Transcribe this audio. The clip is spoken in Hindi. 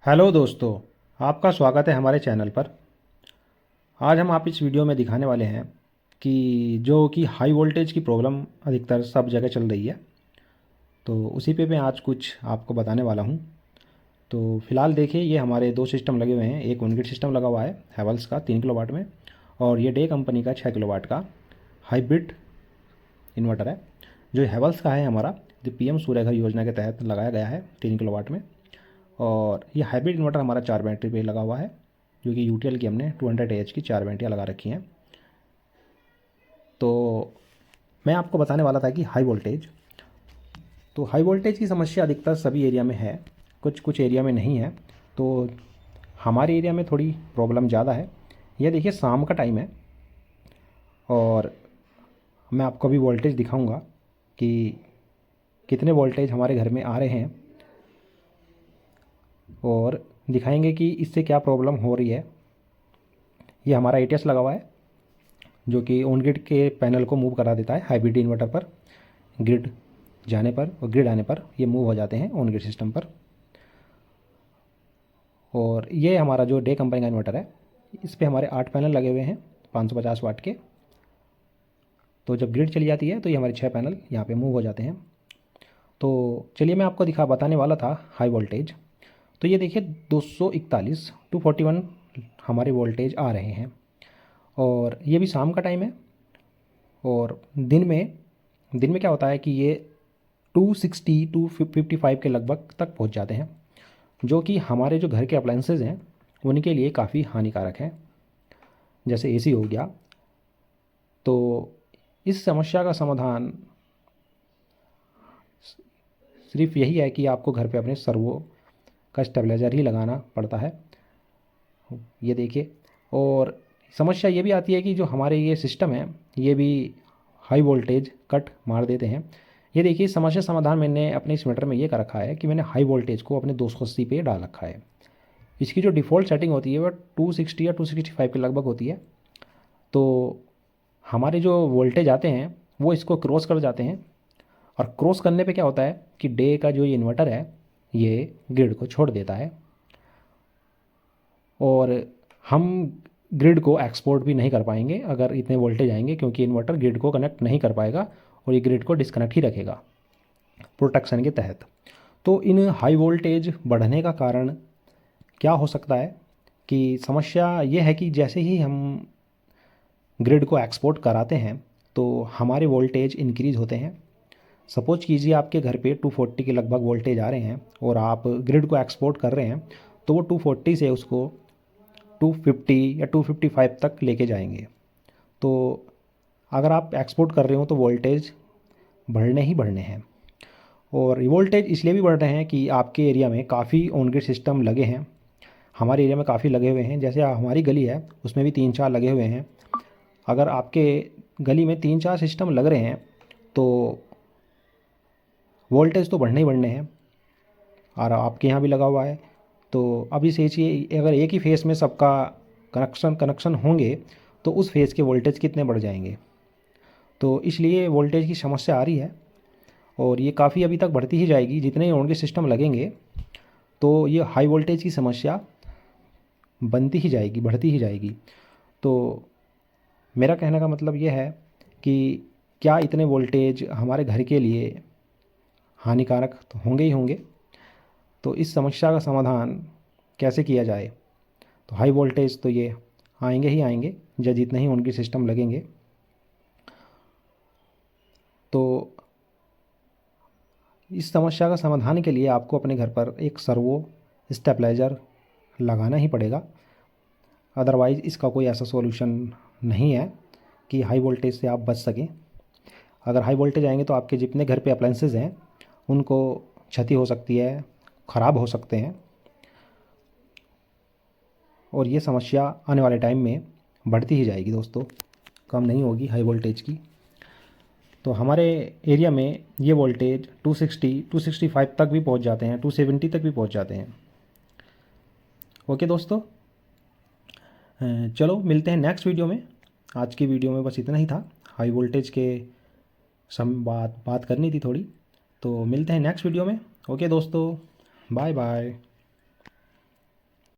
हेलो दोस्तों, आपका स्वागत है हमारे चैनल पर। आज हम आप इस वीडियो में दिखाने वाले हैं कि हाई वोल्टेज की प्रॉब्लम अधिकतर सब जगह चल रही है। तो उसी पे मैं आज कुछ आपको बताने वाला हूँ। तो फ़िलहाल देखिए, ये हमारे दो सिस्टम लगे हुए हैं। एक ऑनग्रिड सिस्टम लगा हुआ है हैवेल्स का 3 किलोवाट में, और ये डे कंपनी का 6 किलोवाट का हाइब्रिड इन्वर्टर है। जो हैवेल्स का है हमारा, जो पीएम सूर्यघर योजना के तहत लगाया गया है 3 किलोवाट में। और ये हाइब्रिड इन्वर्टर हमारा 4 बैटरी पे लगा हुआ है, जो कि यूटीएल की हमने 200 AH की 4 बैटरियाँ लगा रखी हैं। तो मैं आपको बताने वाला था कि हाई वोल्टेज की समस्या अधिकतर सभी एरिया में है, कुछ कुछ एरिया में नहीं है। तो हमारे एरिया में थोड़ी प्रॉब्लम ज़्यादा है। ये देखिए, शाम का टाइम है और मैं आपको अभी वोल्टेज दिखाऊंगा कि कितने वोल्टेज हमारे घर में आ रहे हैं, और दिखाएंगे कि इससे क्या प्रॉब्लम हो रही है। ये हमारा एटीएस लगा हुआ है, जो कि ऑन ग्रिड के पैनल को मूव करा देता है हाइब्रिड इन्वर्टर पर। ग्रिड जाने पर और ग्रिड आने पर ये मूव हो जाते हैं ऑन ग्रिड सिस्टम पर। और ये हमारा जो डे कंपनी का इन्वर्टर है, इस पे हमारे 8 पैनल लगे हुए हैं 550 वाट के। तो जब ग्रिड चली जाती है तो ये हमारे 6 पैनल यहाँ पे मूव हो जाते हैं। तो चलिए, मैं आपको बताने वाला था हाई वोल्टेज। तो ये देखिए, 241 241 हमारे वोल्टेज आ रहे हैं, और ये भी शाम का टाइम है। और दिन में क्या होता है कि ये 260 255 के लगभग तक पहुंच जाते हैं, जो कि हमारे जो घर के अप्लाइंसेज हैं उनके लिए काफ़ी हानिकारक है, जैसे एसी हो गया। तो इस समस्या का समाधान सिर्फ यही है कि आपको घर पे अपने सर्वो का स्टेबलाइज़र ही लगाना पड़ता है। ये देखिए, और समस्या ये भी आती है कि जो हमारे ये सिस्टम है, ये भी हाई वोल्टेज कट मार देते हैं। ये देखिए, समस्या समाधान मैंने अपने इस मीटर में ये कर रखा है कि मैंने हाई वोल्टेज को अपने 280 पे डाल रखा है। इसकी जो डिफ़ॉल्ट सेटिंग होती है वह 260 या 265 के लगभग होती है। तो हमारे जो वोल्टेज आते हैं वो इसको क्रॉस कर जाते हैं, और क्रॉस करने पे क्या होता है कि डे का जो ये इन्वर्टर है, ये ग्रिड को छोड़ देता है, और हम ग्रिड को एक्सपोर्ट भी नहीं कर पाएंगे अगर इतने वोल्टेज आएंगे, क्योंकि इन्वर्टर ग्रिड को कनेक्ट नहीं कर पाएगा और ये ग्रिड को डिस्कनेक्ट ही रखेगा प्रोटेक्शन के तहत। तो इन हाई वोल्टेज बढ़ने का कारण क्या हो सकता है कि समस्या ये है कि जैसे ही हम ग्रिड को एक्सपोर्ट कराते हैं तो हमारे वोल्टेज इंक्रीज़ होते हैं। सपोज कीजिए आपके घर पे 240 के लगभग वोल्टेज आ रहे हैं और आप ग्रिड को एक्सपोर्ट कर रहे हैं, तो वो 240 से उसको 250 या 255 तक लेके जाएंगे। तो अगर आप एक्सपोर्ट कर रहे हो तो वोल्टेज बढ़ने ही बढ़ने हैं। और ये वोल्टेज इसलिए भी बढ़ रहे हैं कि आपके एरिया में काफ़ी ऑन ग्रिड सिस्टम लगे हैं। हमारे एरिया में काफ़ी लगे हुए हैं, जैसे हमारी गली है उसमें भी 3-4 लगे हुए हैं। अगर आपके गली में 3-4 सिस्टम लग रहे हैं तो वोल्टेज तो बढ़ने ही बढ़ने हैं, और आपके यहाँ भी लगा हुआ है। तो अभी सोचिए, अगर एक ही फेस में सबका कनेक्शन होंगे तो उस फेस के वोल्टेज कितने बढ़ जाएंगे। तो इसलिए वोल्टेज की समस्या आ रही है, और ये काफ़ी अभी तक बढ़ती ही जाएगी। जितने ही ऑन ग्रिड सिस्टम लगेंगे तो ये हाई वोल्टेज की समस्या बनती ही जाएगी, बढ़ती ही जाएगी। तो मेरा कहने का मतलब ये है कि क्या इतने वोल्टेज हमारे घर के लिए हानिकारक तो होंगे ही होंगे। तो इस समस्या का समाधान कैसे किया जाए। तो हाई वोल्टेज तो ये आएंगे ही आएंगे जब जितने ही उनके सिस्टम लगेंगे। तो इस समस्या का समाधान के लिए आपको अपने घर पर एक सर्वो स्टेबलाइज़र लगाना ही पड़ेगा। अदरवाइज़ इसका कोई ऐसा सॉल्यूशन नहीं है कि हाई वोल्टेज से आप बच सकें। अगर हाई वोल्टेज आएंगे तो आपके जितने घर पे अप्लाइंसेज हैं उनको क्षति हो सकती है, ख़राब हो सकते हैं, और ये समस्या आने वाले टाइम में बढ़ती ही जाएगी दोस्तों, कम नहीं होगी हाई वोल्टेज की। तो हमारे एरिया में ये वोल्टेज 260 265 तक भी पहुंच जाते हैं, 270 तक भी पहुंच जाते हैं। ओके दोस्तों, चलो मिलते हैं नेक्स्ट वीडियो में। आज की वीडियो में बस इतना ही था, हाई वोल्टेज के बात करनी थी थोड़ी। तो मिलते हैं नेक्स्ट वीडियो में। ओके दोस्तों, बाय बाय।